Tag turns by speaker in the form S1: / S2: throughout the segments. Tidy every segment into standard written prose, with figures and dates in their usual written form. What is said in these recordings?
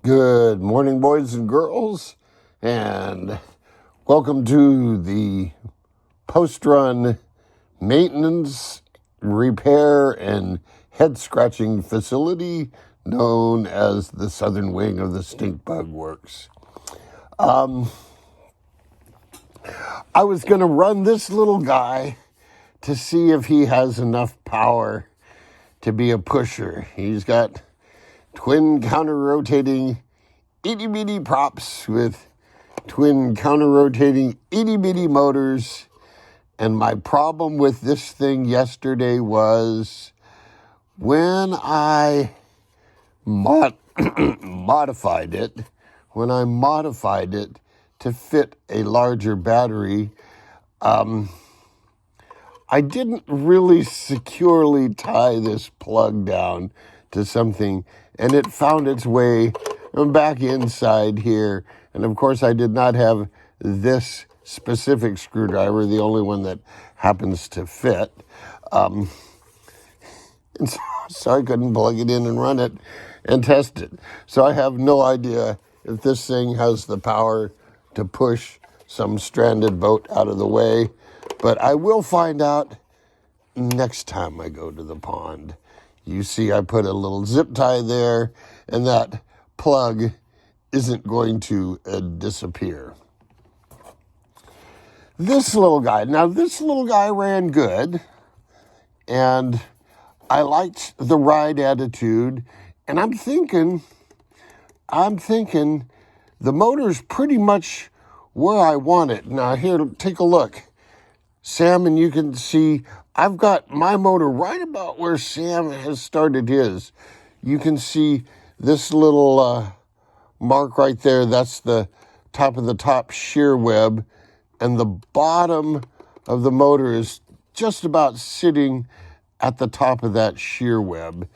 S1: Good morning, boys and girls, and welcome to the post-run maintenance, repair, and head-scratching facility known as the Southern Wing of the Stink Bug Works. I was going to run this little guy to see if he has enough power to be a pusher. He's got twin counter-rotating itty-bitty props with twin counter-rotating itty-bitty motors. And my problem with this thing yesterday was when I modified it to fit a larger battery, I didn't really securely tie this plug down to something, and it found its way back inside here. And of course, I did not have this specific screwdriver, the only one that happens to fit. And so I couldn't plug it in and run it and test it. So I have no idea if this thing has the power to push some stranded boat out of the way. But I will find out next time I go to the pond. You see, I put a little zip tie there, and that plug isn't going to disappear. This little guy ran good, and I liked the ride attitude, and I'm thinking the motor's pretty much where I want it. Now here, take a look. Sam, and you can see I've got my motor right about where Sam has started his. You can see this little mark right there. That's the top of the top shear web, and the bottom of the motor is just about sitting at the top of that shear web.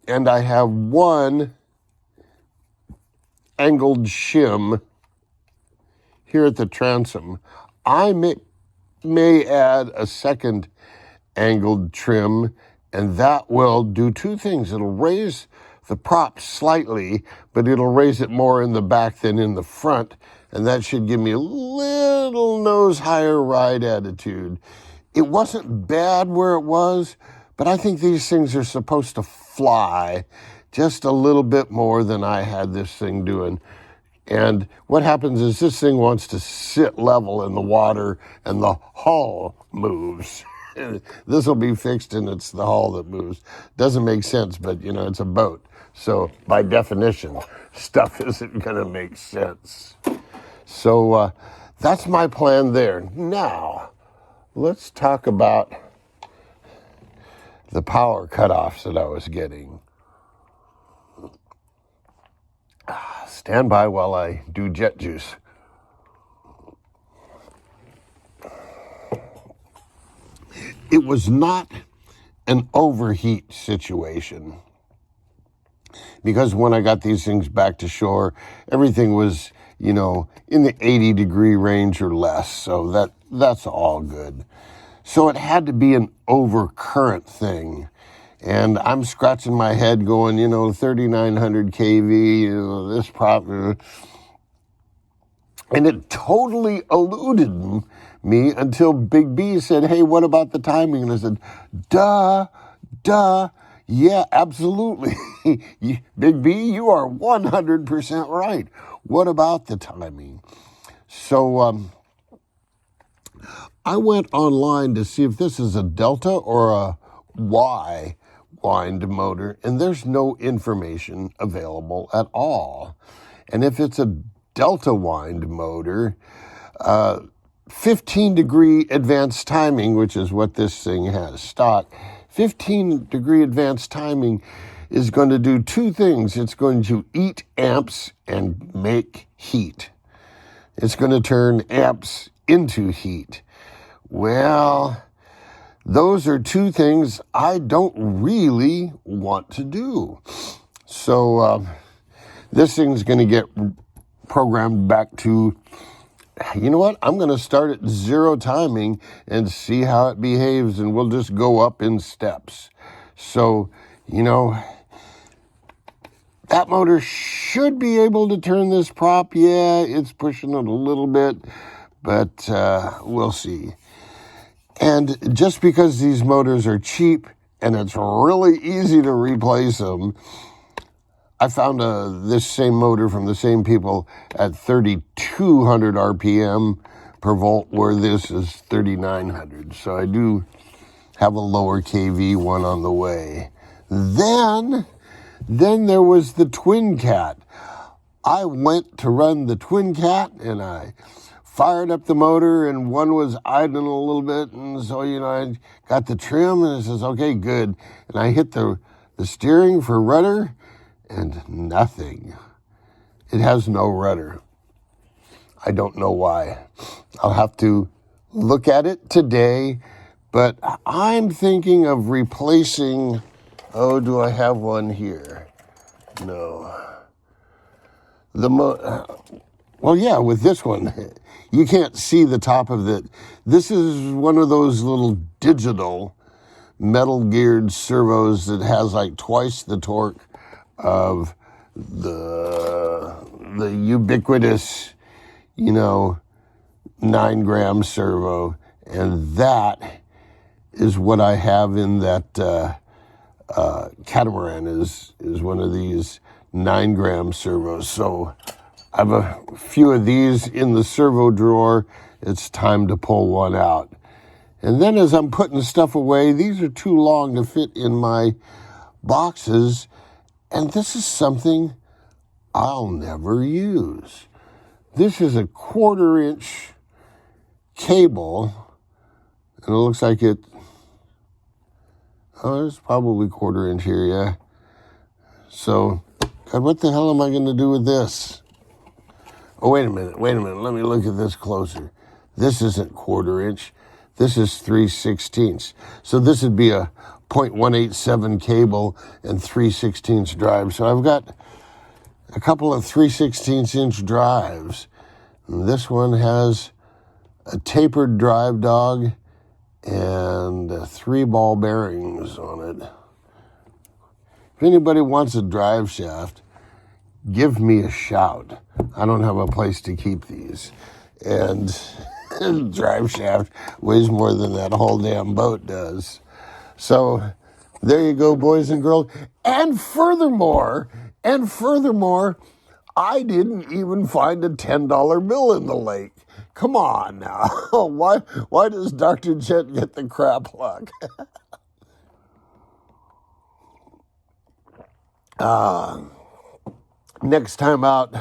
S1: And I have one angled shim here at the transom. I may add a second angled trim, and that will do two things. It'll raise the prop slightly, but it'll raise it more in the back than in the front, and that should give me a little nose higher ride attitude. It wasn't bad where it was, but I think these things are supposed to fly just a little bit more than I had this thing doing. And what happens is this thing wants to sit level in the water, and the hull moves. This will be fixed, and it's the hull that moves. Doesn't make sense, but, it's a boat. So, by definition, stuff isn't going to make sense. So, that's my plan there. Now, let's talk about the power cutoffs that I was getting. Stand by while I do jet juice. It was not an overheat situation, because when I got these things back to shore, everything was, in the 80-degree range or less. So that's all good. So it had to be an overcurrent thing. And I'm scratching my head going, 3,900 kV, this prop. And it totally eluded me until Big B said, hey, what about the timing? And I said, duh, yeah, absolutely. Big B, you are 100% right. What about the timing? So I went online to see if this is a delta or a Y wind motor, and there's no information available at all. And if it's a delta wind motor, 15-degree advanced timing, which is what this thing has stock, 15-degree advanced timing is going to do two things. It's going to eat amps and make heat. It's going to turn amps into heat. Well, those are two things I don't really want to do. So this thing's going to get programmed back to, you know what? I'm going to start at zero timing and see how it behaves, and we'll just go up in steps. So, That motor should be able to turn this prop. Yeah, it's pushing it a little bit, but we'll see. And just because these motors are cheap and it's really easy to replace them, I found this same motor from the same people at 3,200 RPM per volt, where this is 3,900. So I do have a lower KV one on the way. Then there was the Twin Cat. I went to run the Twin Cat and I fired up the motor and one was idling a little bit. And so, I got the trim and it says, okay, good. And I hit the steering for rudder and nothing. It has no rudder. I don't know why. I'll have to look at it today, but I'm thinking of replacing, do I have one here? No. Well, yeah, with this one, you can't see the top of it. This is one of those little digital metal geared servos that has like twice the torque of the ubiquitous, 9-gram servo, and that is what I have in that catamaran is one of these 9-gram servos. So I have a few of these in the servo drawer. It's time to pull one out. And then as I'm putting stuff away, these are too long to fit in my boxes, and this is something I'll never use. This is a 1/4-inch cable, and it looks like it's probably 1/4 inch here, yeah. So, God, what the hell am I going to do with this? Oh, wait a minute, let me look at this closer. This isn't 1/4 inch, this is 3/16. So this would be a 0.187 cable and 3/16 drive. So I've got a couple of 3/16-inch drives. And this one has a tapered drive dog and 3 ball bearings on it. If anybody wants a drive shaft, give me a shout. I don't have a place to keep these. And the drive shaft weighs more than that whole damn boat does. So there you go, boys and girls. And furthermore, I didn't even find a $10 bill in the lake. Come on now. Why does Dr. Jet get the crap luck? Next time out,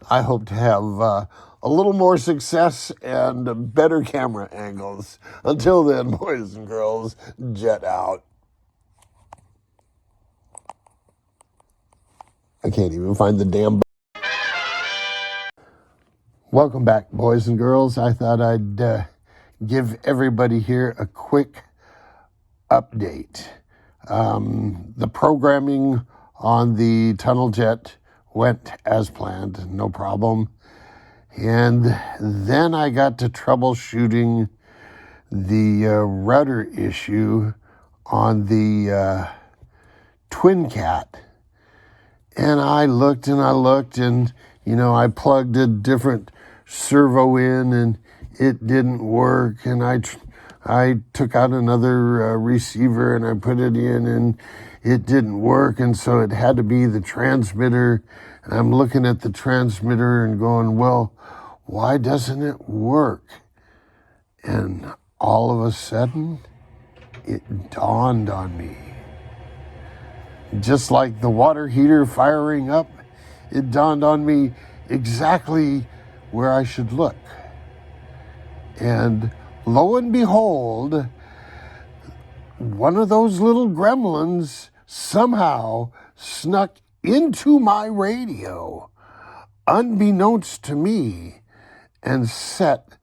S1: I hope to have a little more success and better camera angles. Until then, boys and girls, Jet out. I can't even find the damn. Welcome back, boys and girls. I thought I'd give everybody here a quick update. The programming on the tunnel jet went as planned, no problem. And then I got to troubleshooting the rudder issue on the Twin Cat. And I looked and I plugged a different servo in and it didn't work. And I took out another receiver and I put it in and it didn't work. And so it had to be the transmitter. And I'm looking at the transmitter and going, well, why doesn't it work? And all of a sudden, it dawned on me. Just like the water heater firing up, it dawned on me exactly where I should look. And lo and behold, one of those little gremlins somehow snuck into my radio, unbeknownst to me, and set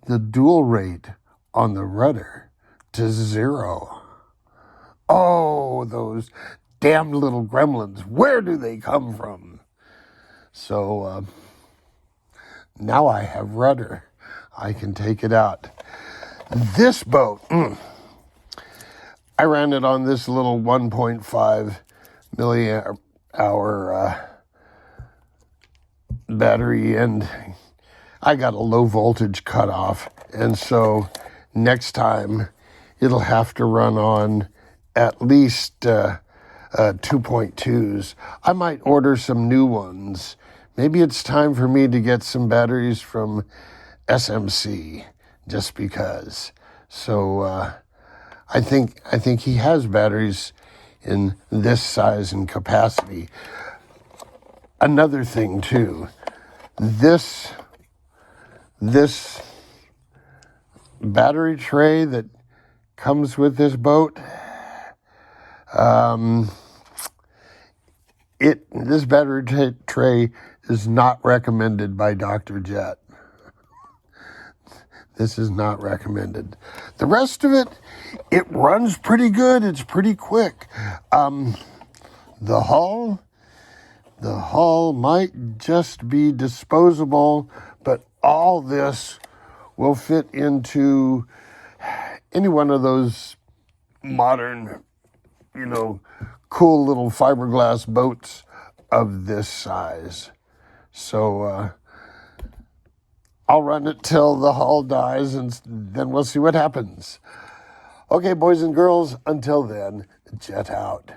S1: the dual rate on the rudder to 0. Oh, those damn little gremlins, where do they come from? So now I have rudder. I can take it out. This boat, I ran it on this little 1.5 milliamp our battery, and I got a low voltage cutoff, and so next time it'll have to run on at least 2.2s. I might order some new ones. Maybe it's time for me to get some batteries from SMC, just because. So I think he has batteries in this size and capacity. Another thing too, this battery tray that comes with this boat, this battery tray is not recommended by Dr. Jet. This is not recommended. The rest of it, it runs pretty good. It's pretty quick. The hull might just be disposable, but all this will fit into any one of those modern, cool little fiberglass boats of this size. So I'll run it till the hull dies, and then we'll see what happens. Okay, boys and girls, until then, jet out.